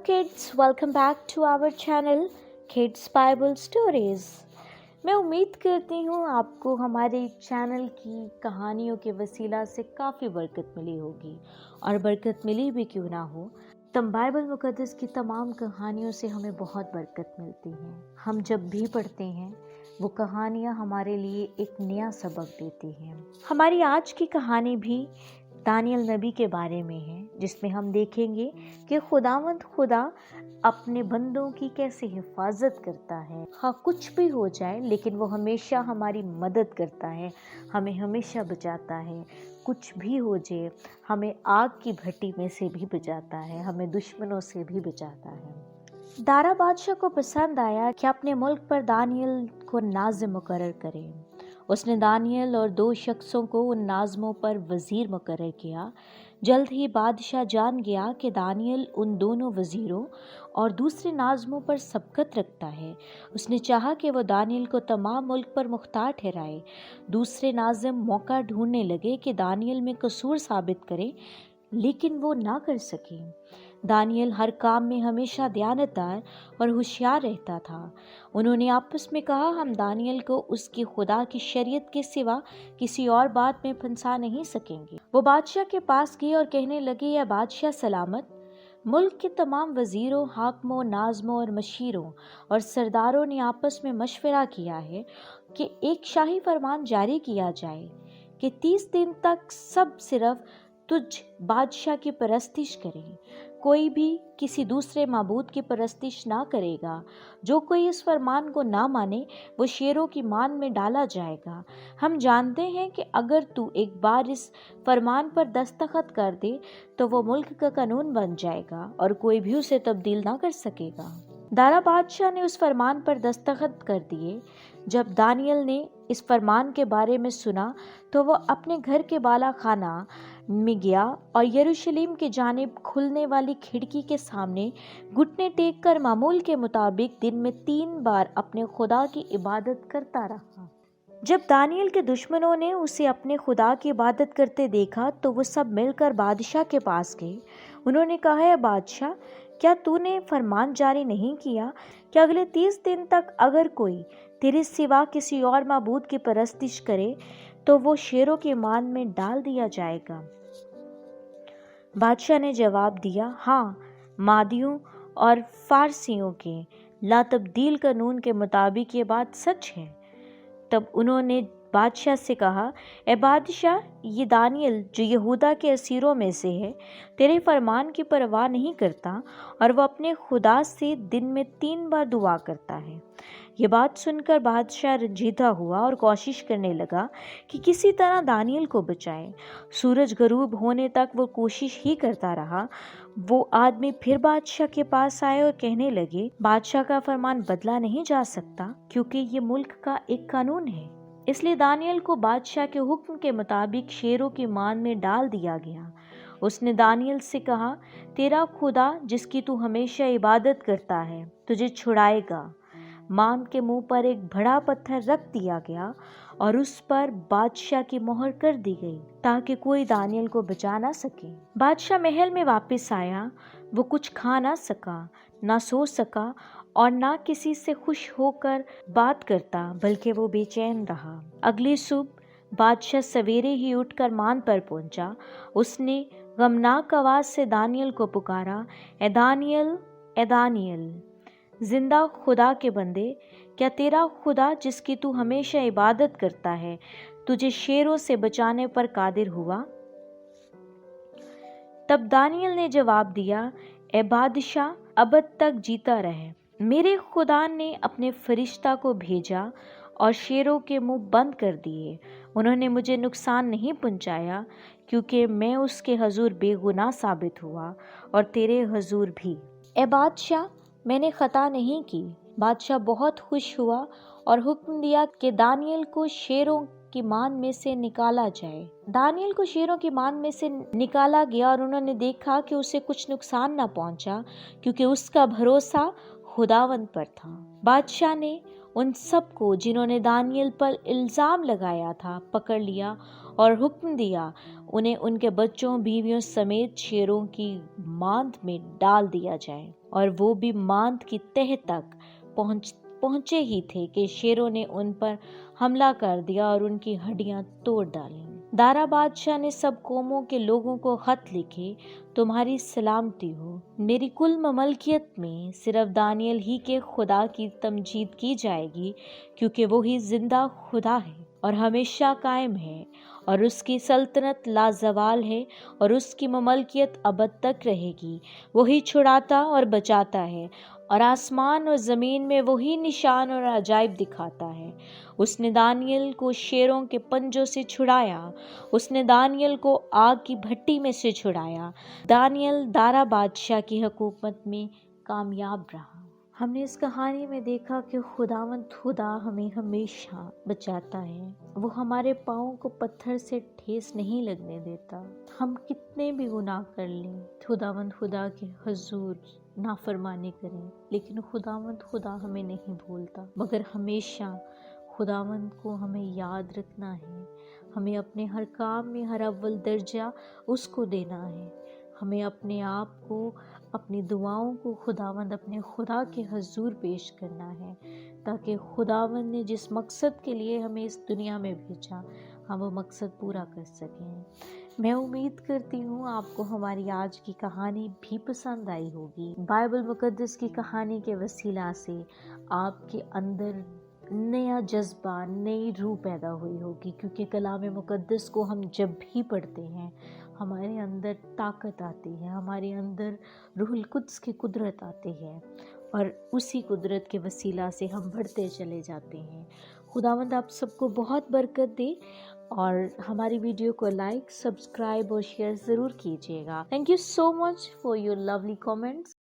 kids, welcome back to our channel Kids Bible Stories। मैं उम्मीद करती हूँ आपको हमारे चैनल की कहानियों के वसीला से काफ़ी बरकत मिली होगी, और बरकत मिली भी क्यों ना हो, तब बाइबल मुक़द्दस की तमाम कहानियों से हमें बहुत बरकत मिलती है। हम जब भी पढ़ते हैं वो कहानियाँ हमारे लिए एक नया सबक देती हैं। हमारी आज की कहानी भी दानियल नबी के बारे में है, जिसमें हम देखेंगे कि खुदावंद खुदा अपने बंदों की कैसे हिफाजत करता है। हाँ, कुछ भी हो जाए लेकिन वो हमेशा हमारी मदद करता है, हमें हमेशा बचाता है। कुछ भी हो जाए हमें आग की भट्टी में से भी बचाता है, हमें दुश्मनों से भी बचाता है। दारा बादशाह को पसंद आया कि अपने मुल्क पर दानियल को नाज़िम मुकर्रर करे। उसने दानियल और 2 शख्सों को उन नाज़मों पर वज़ीर मुकर्रर किया। जल्द ही बादशाह जान गया कि दानियल उन दोनों वज़ीरों और दूसरे नाज़मों पर सबकत रखता है। उसने चाहा कि वो दानियल को तमाम मुल्क पर मुख्तार ठहराए। दूसरे नाज़िम मौका ढूंढने लगे कि दानियल में कसूर साबित करे, लेकिन वो ना कर सके। दानियल हर काम में हमेशा दयानतदार और होशियार रहता था। उन्होंने आपस में कहा, हम दानियल को उसकी खुदा की शरीयत के सिवा किसी और बात में फंसा नहीं सकेंगे। वो बादशाह के पास गए और कहने लगे, या बादशाह सलामत। मुल्क के तमाम वज़ीरों, हाकिमों, नाज़मों और मशीरों और सरदारों ने आपस में मशवरा किया है कि एक शाही फरमान जारी किया जाए कि 30 दिन तक सब सिर्फ तुझ बादशाह की परस्तिश करें। कोई भी किसी दूसरे माबूद की परस्तिश ना करेगा। जो कोई इस फरमान को ना माने वो शेरों की मान में डाला जाएगा। हम जानते हैं कि अगर तू एक बार इस फरमान पर दस्तखत कर दे तो वो मुल्क का कानून बन जाएगा और कोई भी उसे तब्दील ना कर सकेगा। दारा बादशाह ने उस फरमान पर दस्तखत कर दिए। जब दानियल ने इस फरमान के बारे में सुना तो वो अपने घर के बाला खाना में गया और यरूशलेम की जानिब खुलने वाली खिड़की के सामने घुटने टेक कर मामूल के मुताबिक दिन में 3 बार अपने खुदा की इबादत करता रहा। जब दानियल के दुश्मनों ने उसे अपने खुदा की इबादत करते देखा तो वो सब मिलकर बादशाह के पास गए। उन्होंने कहा, है बादशाह, क्या तूने फरमान जारी नहीं किया कि अगले 30 दिन तक अगर कोई तेरे सिवा किसी और माबूद की परस्तिश करे तो वो शेरों के मान में डाल दिया जाएगा? बादशाह ने जवाब दिया, हाँ, मादियों और फारसियों के लातब्दील कानून के मुताबिक ये बात सच है। तब उन्होंने बादशाह से कहा, ए बादशाह, ये दानियल जो यहूदा के असीरों में से है तेरे फरमान की परवाह नहीं करता और वो अपने खुदा से दिन में 3 बार दुआ करता है। ये बात सुनकर बादशाह रंजीदा हुआ और कोशिश करने लगा कि किसी तरह दानियल को बचाए। सूरज गरूब होने तक वो कोशिश ही करता रहा। वो आदमी फिर बादशाह के पास आए और कहने लगे, बादशाह का फरमान बदला नहीं जा सकता क्योंकि ये मुल्क का एक कानून है। इसलिए दानियल को बादशाह के हुक्म के मुताबिक शेरों की मान में डाल दिया गया। उसने दानियल से कहा, तेरा खुदा जिसकी तू हमेशा इबादत करता है तुझे छुड़ाएगा। मान के मुंह पर एक बड़ा पत्थर रख दिया गया और उस पर बादशाह की मोहर कर दी गई ताकि कोई दानियल को बचा ना सके। बादशाह महल में वापस आया। वो कुछ खा ना सका, ना सो सका और ना किसी से खुश होकर बात करता, बल्कि वो बेचैन रहा। अगली सुबह बादशाह सवेरे ही उठकर मान पर पहुंचा। उसने गमनाक आवाज से दानियल को पुकारा, ए दानियल, ए दानियल, जिंदा खुदा के बंदे, क्या तेरा खुदा जिसकी तू हमेशा इबादत करता है तुझे शेरों से बचाने पर कादिर हुआ? तब दानियल ने जवाब दिया, ए बादशाह, अबद तक जीता रहे। मेरे खुदा ने अपने फरिश्ता को भेजा और शेरों के मुंह बंद कर दिए। उन्होंने मुझे नुकसान नहीं पहुंचाया क्योंकि मैं उसके हजूर बेगुनाह साबित हुआ और तेरे हजूर भी। ए बादशाह, मैंने खता नहीं की। बादशाह बहुत खुश हुआ और हुक्म दिया कि दानियल को शेरों की मान में से निकाला जाए। दानियल को शेरों की मान में से निकाला गया और उन्होंने देखा कि उसे कुछ नुकसान न पहुंचा क्योंकि उसका भरोसा खुदावंद पर था। बादशाह ने उन सब को जिन्होंने दानियल पर इल्ज़ाम लगाया था पकड़ लिया और हुक्म दिया उन्हें उनके बच्चों बीवियों समेत शेरों की मांद में डाल दिया जाए। और वो भी मांद की तह तक पहुंचे ही थे कि शेरों ने उन पर हमला कर दिया और उनकी हड्डियां तोड़ डाली। दारा बादशाह ने सब कौमों के लोगों को खत लिखे, तुम्हारी सलामती हो। मेरी कुल ममलकियत में सिर्फ दानियल ही के खुदा की तमजीद की जाएगी, क्योंकि वो ही जिंदा खुदा है और हमेशा कायम है, और उसकी सल्तनत लाजवाल है और उसकी ममलकियत अबद तक रहेगी। वही छुड़ाता और बचाता है और आसमान और ज़मीन में वही निशान और अजाइब दिखाता है। उसने दानियल को शेरों के पंजों से छुड़ाया, उसने दानियल को आग की भट्टी में से छुड़ाया। दानियल दारा बादशाह की हुकूमत में कामयाब रहा। हमने इस कहानी में देखा कि खुदावंद खुदा हमें हमेशा बचाता है। वो हमारे पाँव को पत्थर से ठेस नहीं लगने देता। हम कितने भी गुनाह कर लें, खुदावंद खुदा के हुजूर नाफरमानी करें, लेकिन खुदावंद खुदा हमें नहीं भूलता। मगर हमेशा खुदावंद को हमें याद रखना है। हमें अपने हर काम में हर अव्वल दर्जा उसको देना है। हमें अपने आप को, अपनी दुआओं को खुदावंद अपने खुदा के हजूर पेश करना है, ताकि खुदावंद ने जिस मकसद के लिए हमें इस दुनिया में भेजा, हम वो मकसद पूरा कर सकें। मैं उम्मीद करती हूँ आपको हमारी आज की कहानी भी पसंद आई होगी। बाइबल मुकद्दस की कहानी के वसीला से आपके अंदर नया जज्बा, नई रूह पैदा हुई होगी, क्योंकि कलाम मुकद्दस को हम जब भी पढ़ते हैं हमारे अंदर ताकत आती है, हमारे अंदर रूहुल कुद्स की कुदरत आती है, और उसी कुदरत के वसीला से हम बढ़ते चले जाते हैं। खुदावंद आप सबको बहुत बरकत दे, और हमारी वीडियो को लाइक, सब्सक्राइब और शेयर ज़रूर कीजिएगा। Thank you so much for your lovely comments.